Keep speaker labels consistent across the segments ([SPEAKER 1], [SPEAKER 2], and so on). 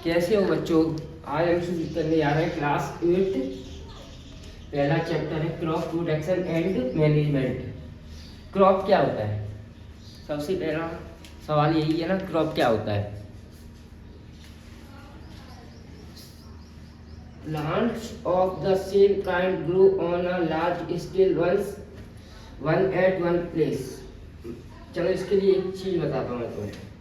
[SPEAKER 1] कैसे हो बच्चों? आज हम शुरू करने जा रहे हैं क्लास 8। पहला चैप्टर है crop protection and management. Crop क्या होता है? सबसे पहला सवाल यही है ना, क्रॉप क्या होता है? Plants of the same kind grow on a large scale one at one place। चलो इसके लिए एक चीज बताता हूँ मैं तुम्हें।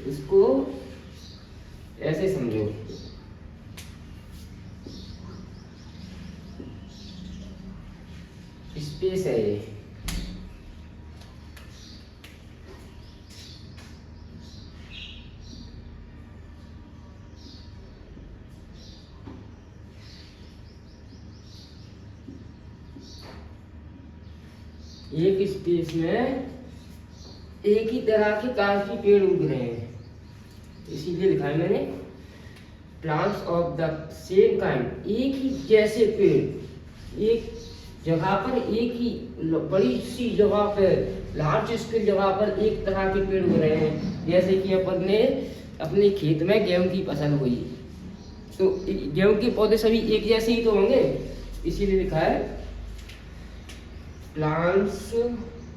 [SPEAKER 1] इसको ऐसे समझो, स्पेस है ये, एक स्पेस में एक ही तरह के काफी पेड़ उग रहे हैं, इसीलिए लिखा है मैंने plants of the same kind. एक ही जैसे पेड़ एक जगह पर, एक ही बड़ी सी जगह पर, लार्ज स्केल जगह पर एक तरह के पेड़ उग रहे हैं। जैसे कि अपन ने अपने खेत में गेहूं की फसल हुई, तो गेहूं के पौधे सभी एक जैसे ही तो होंगे, इसीलिए लिखा है plants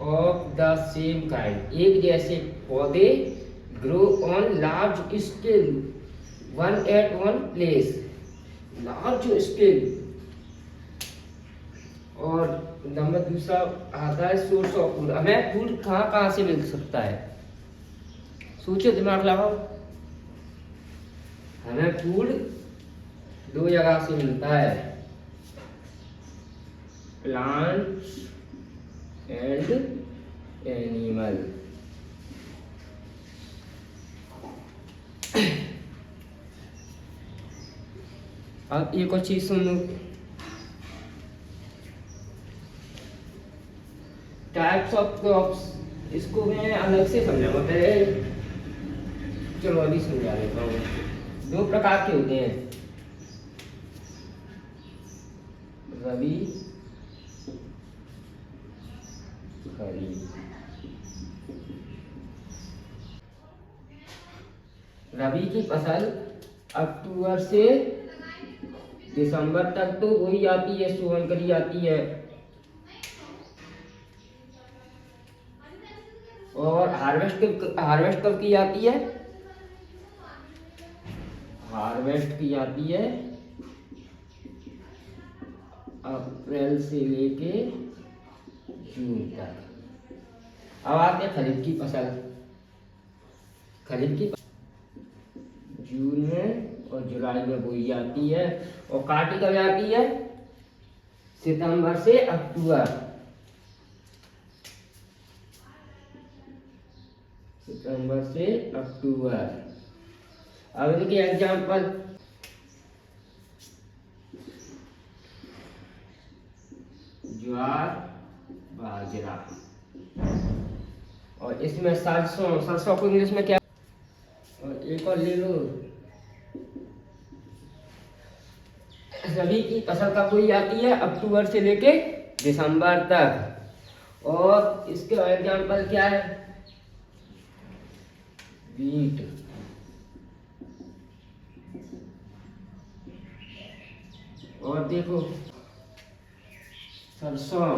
[SPEAKER 1] of the same kind. एक जैसे पौधे grow on large scale one at one place. Large scale. और नंबर दूसरा आता है सोर्स ऑफ फूड। हमें फूड कहाँ कहाँ से मिल सकता है? सोचो, दिमाग लगाओ। हमें फूड दो जगह से मिलता है, प्लांट्स एंड एनिमल। अब एक और चीज सुन लो, टाइप्स ऑफ क्रॉप्स। इसको मैं अलग से समझाऊंगा, पहले चलो अभी समझा देता हूँ। दो प्रकार के होते हैं, रबी खरीफ। रबी की फसल अक्टूबर से दिसंबर तक तो बोई जाती है, सोहन करी जाती है। और हार्वेस्ट कब की जाती है? हार्वेस्ट की जाती है अप्रैल से लेके जून तक। अब आते हैं खरीफ की फसल। खरीफ की जून में और जुलाई में बोई जाती है और काटी कब जाती है? सितंबर से अक्टूबर। सितंबर से अक्टूबर। अब इनके एग्जाम्पल, ज्वार, बाजरा। और इसमें सरसों। सरसों को इंग्लिश में क्या? और एक और ले लो, रबी की फसल कब बोई जाती है? अक्टूबर से लेके दिसंबर तक। और इसके एग्जाम्पल क्या है? वीट। और देखो सरसों।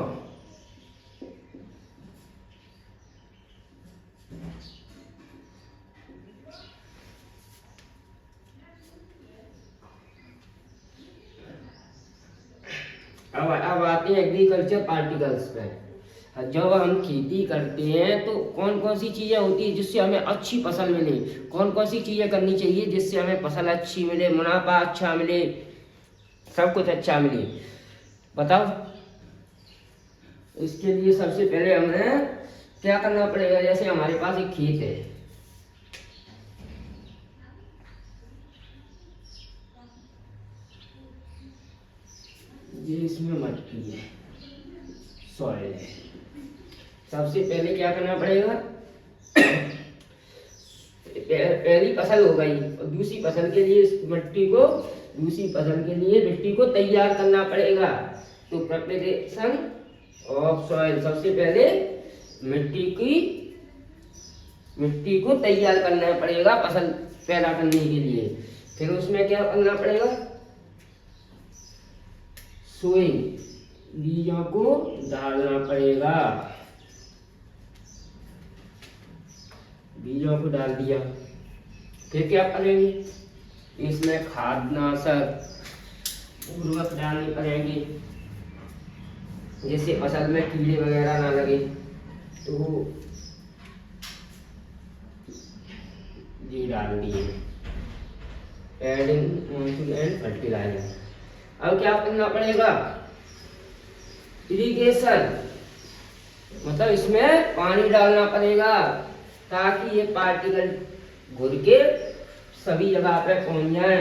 [SPEAKER 1] अब आते हैं एग्रीकल्चर पार्टिकल्स पे। जब हम खेती करते हैं तो कौन कौन सी चीजें होती है जिससे हमें अच्छी फसल मिले? कौन कौन सी चीजें करनी चाहिए जिससे हमें फसल अच्छी मिले, मुनाफा अच्छा मिले, सब कुछ अच्छा मिले? बताओ। इसके लिए सबसे पहले हमें क्या करना पड़ेगा? जैसे हमारे पास एक खेत है, ये इसमें मट्टी है, सॉइल है। सबसे पहले क्या करना पड़ेगा? पहली फसल हो गई और दूसरी फसल के लिए मिट्टी को तैयार करना पड़ेगा। तो प्रिपरेशन ऑफ सॉइल, सबसे पहले मिट्टी को तैयार करना पड़ेगा फसल पैदा करने के लिए। फिर उसमें क्या करना पड़ेगा, सोइंग, बीजों को डालना पड़ेगा। बीजों को डाल दिया, फिर क्या करेंगे, इसमें खादनाशक उर्वरक डालने पड़ेंगे, जैसे फसल में कीड़े वगैरह ना लगे। तो ये डाल दिए, एडिंग मॉनसून एंड फर्टिलाइजर। अब क्या करना पड़ेगा, इरिगेशन, मतलब इसमें पानी डालना पड़ेगा ताकि ये पार्टिकल घुल के सभी जगह पे पहुंच जाए।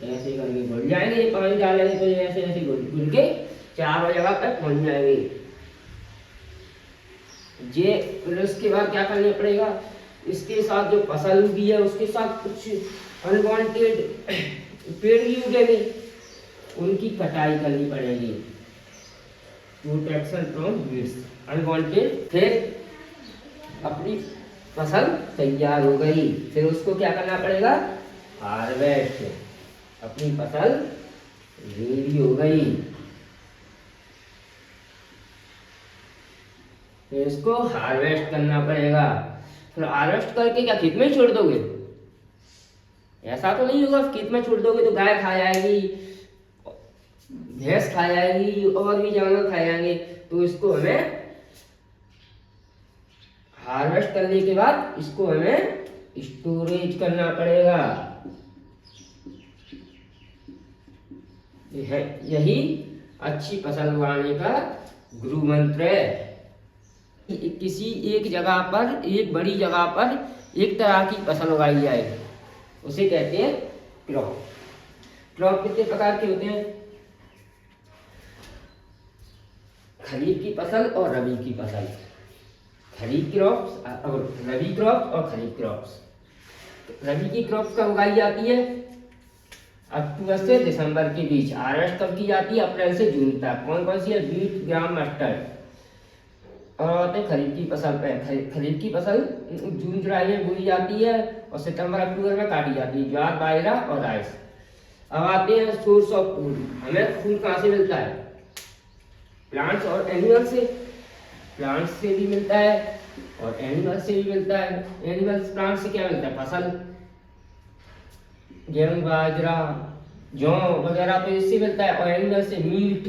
[SPEAKER 1] ऐसे करके घुल जाएंगे, पानी डालेंगे तो ऐसे ऐसे घुल के चारों जगह पे पहुंच जाएंगे। ये फिर उसके बाद क्या करना पड़ेगा, इसके साथ जो फसल उगी है उसके साथ कुछ अनवांटेड पेड़ भी उगेंगे, उनकी कटाई करनी पड़ेगी। Protection from weeds, unwanted. फिर अपनी फसल तैयार हो गई, फिर उसको क्या करना पड़ेगा, हार्वेस्ट। अपनी फसल रेडी हो गई, फिर इसको हार्वेस्ट करना पड़ेगा। फिर हार्वेस्ट करके क्या खेत में ही छोड़ दोगे, ऐसा तो नहीं होगा। खेत में छोड़ दोगे तो गाय खा जाएगी, भैंस खा जाएगी, और भी जानवर खा जाएंगे। तो इसको हमें हार्वेस्ट करने के बाद इसको हमें स्टोरेज करना पड़ेगा। यही अच्छी फसल उगाने का गुरु मंत्र है। किसी एक जगह पर, एक बड़ी जगह पर एक तरह की फसल उगाई जाए, उसे कहते हैं क्रॉप। क्रॉप कितने प्रकार के होते हैं, खरीफ की फसल और रबी की फसल। खरीफ क्रॉप्स और रबी क्रॉप्स और खरीफ क्रॉप्स। रबी की क्रॉप्स कब उगाई जाती है, अक्टूबर से दिसंबर के बीच। हार्वेस्ट कब की जाती है, अप्रैल से जून तक। कौन कौन सी है, बीट, ग्राम, मस्टर्ड। और आते हैं खरीफ की फसल पे। खरीफ की फसल जून जुलाई में बोई जाती है और सितंबर अक्टूबर में काटी जाती है, ज्वार, बाजरा और राइस। अब आते हैं सोर्स ऑफ फूड। हमें फूड कहाँ से मिलता है, प्लांट्स और एनिमल से। प्लांट्स से भी मिलता है और एनिमल से भी मिलता है। एनिमल्स, प्लांट से क्या मिलता है, फसल, गेहूं, बाजरा, जौ वगैरह तो इससे मिलता है। और एनिमल से मीट,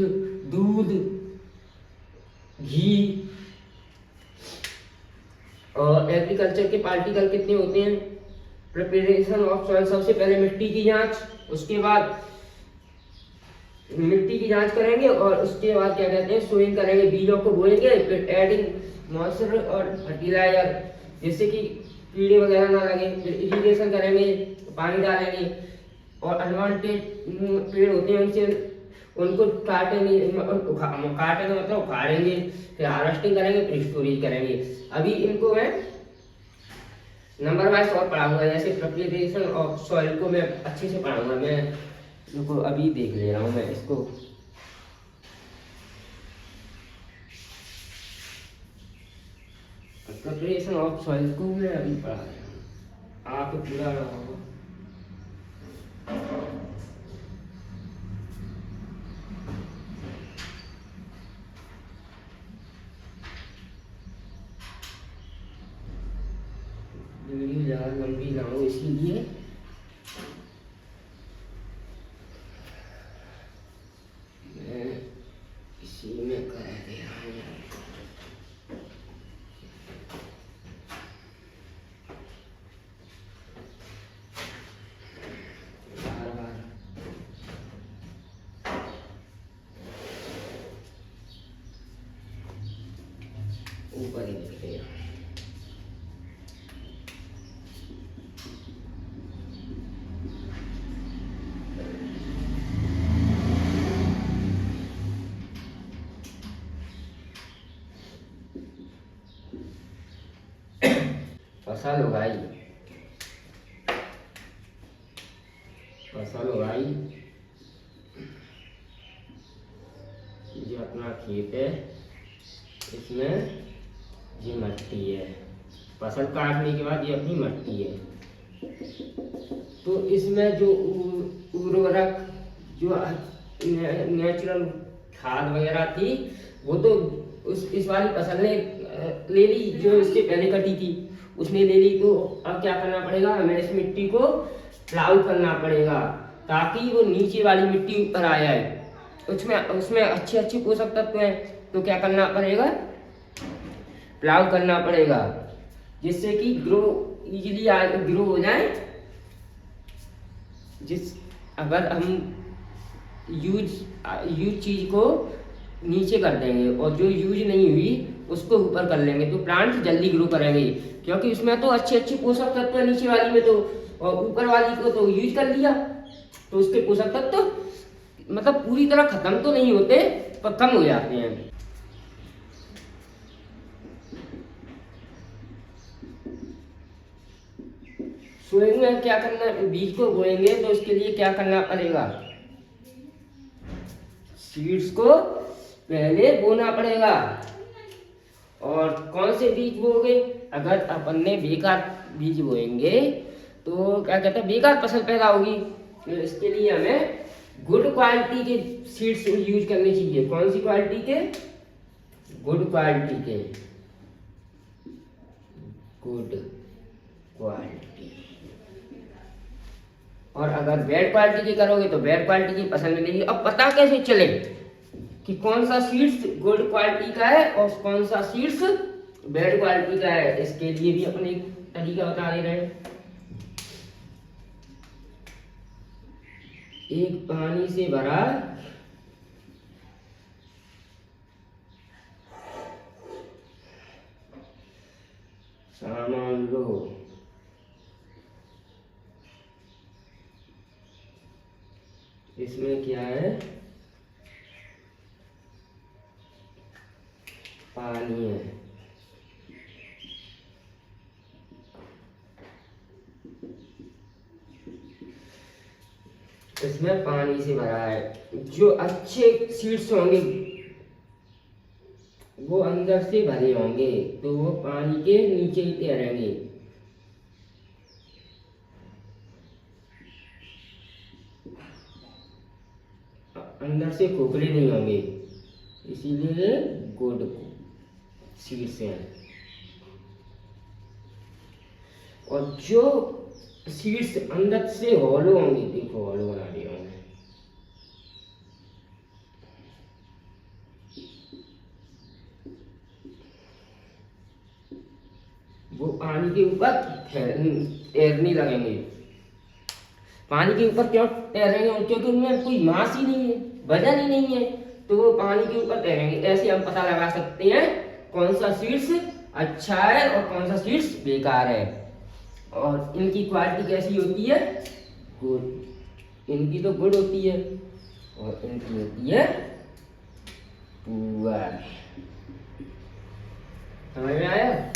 [SPEAKER 1] दूध, घी। और एग्रीकल्चर के पार्टिकल कितने होते हैं, प्रिपरेशन ऑफ सॉइल, सबसे पहले मिट्टी की जांच, उसके बाद मिट्टी की जांच करेंगे और उसके बाद क्या कहते हैं, सोइंग करेंगे, बीजों को बोएंगे। फिर एडिंग मॉइस्चर और फर्टिलाइजर, जिससे कि कीड़े वगैरह ना लगे। फिर इरिगेशन करेंगे, पानी डालेंगे। और अनवांटेड पेड़ होते हैं उनसे उनको काटेंगे, काटेंगे मतलब उखाड़ेंगे। फिर हार्वेस्टिंग करेंगे, फिर स्टोरेज करेंगे। अभी इनको मैं नंबर वाइज और पढ़ाऊंगा, जैसे प्रिपरेशन ऑफ सॉइल को मैं अच्छे से पढ़ाऊंगा। मैं देखो अभी देख ले रहा हूँ मैं इसको। प्रिपरेशन ऑफ सॉइल को मैं अभी पढ़ा रहा हूँ, आप पूरा रहा होगा। वीडियो ज़्यादा लंबी ना हो इसीलिए मैं इसी में कर दे रहा हूँ। बार बार ऊपर ही लिखते हैं। फसल उगाई, फसल उगाई अपना खेत है, इसमें ये मट्टी है, फसल काटने के बाद ये अपनी मट्टी है। तो इसमें जो उर्वरक जो नेचुरल खाद वगैरह थी वो तो इस वाली फसल ने ले ली, जो इसके पहले कटी थी उसने ले ली। तो अब क्या करना पड़ेगा, हमें इस मिट्टी को प्लाउ करना पड़ेगा ताकि वो नीचे वाली मिट्टी ऊपर आ जाए। उसमें अच्छे अच्छे पोषक तत्व हैं, तो क्या करना पड़ेगा, प्लाउ करना पड़ेगा जिससे कि ग्रो इजीली ग्रो हो जाए। अगर हम यूज चीज को नीचे कर देंगे और जो यूज नहीं हुई उसको ऊपर कर लेंगे तो प्लांट जल्दी ग्रो करेंगे, क्योंकि उसमें तो अच्छे अच्छे पोषक तत्व है नीचे वाली में, तो और ऊपर वाली को तो यूज कर लिया तो उसके पोषक तत्व तो मतलब पूरी तरह खत्म तो नहीं होते पर कम हो जाते हैं। सोइंग में क्या करना, बीज को बोएंगे तो उसके लिए क्या करना पड़ेगा, सीड्स को पहले बोना पड़ेगा। और कौन से बीज बोगे, अगर अपन ने बेकार बीज बोएंगे तो क्या कहते हैं बेकार फसल पैदा होगी। तो इसके लिए हमें गुड क्वालिटी के सीड्स यूज करने चाहिए। कौन सी क्वालिटी के, गुड क्वालिटी के, गुड क्वालिटी। और अगर बैड क्वालिटी की करोगे तो बैड क्वालिटी की फसल मिलेगी। अब पता कैसे चले कि कौन सा सीड्स गुड क्वालिटी का है और कौन सा सीड्स बैड क्वालिटी का है, इसके लिए भी अपने एक तरीका बता दे रहे हैं। एक पानी से भरा सामान लो, इसमें क्या है, पानी है। इसमें पानी से भरा है। जो अच्छे सीड्स होंगे वो अंदर से भरे होंगे तो वो पानी के नीचे ही तैरेंगे। अंदर से खोखले नहीं होंगे, इसीलिए गुड सीड्स हैं। और जो सीड्स अंदर से हॉलो होंगे, देखो हॉलो बना दिए होंगे, वो पानी के ऊपर तैरने लगेंगे। पानी के ऊपर क्यों तैरेंगे, क्योंकि उनमें कोई मास ही नहीं है, वजन ही नहीं है, तो वो पानी के ऊपर तैरेंगे। ऐसे हम पता लगा सकते हैं कौन सा सीड्स अच्छा है और कौन सा सीड्स बेकार है। और इनकी क्वालिटी कैसी होती है, गुड। इनकी तो गुड होती है और इनकी होती है पुअर। समझ में आया।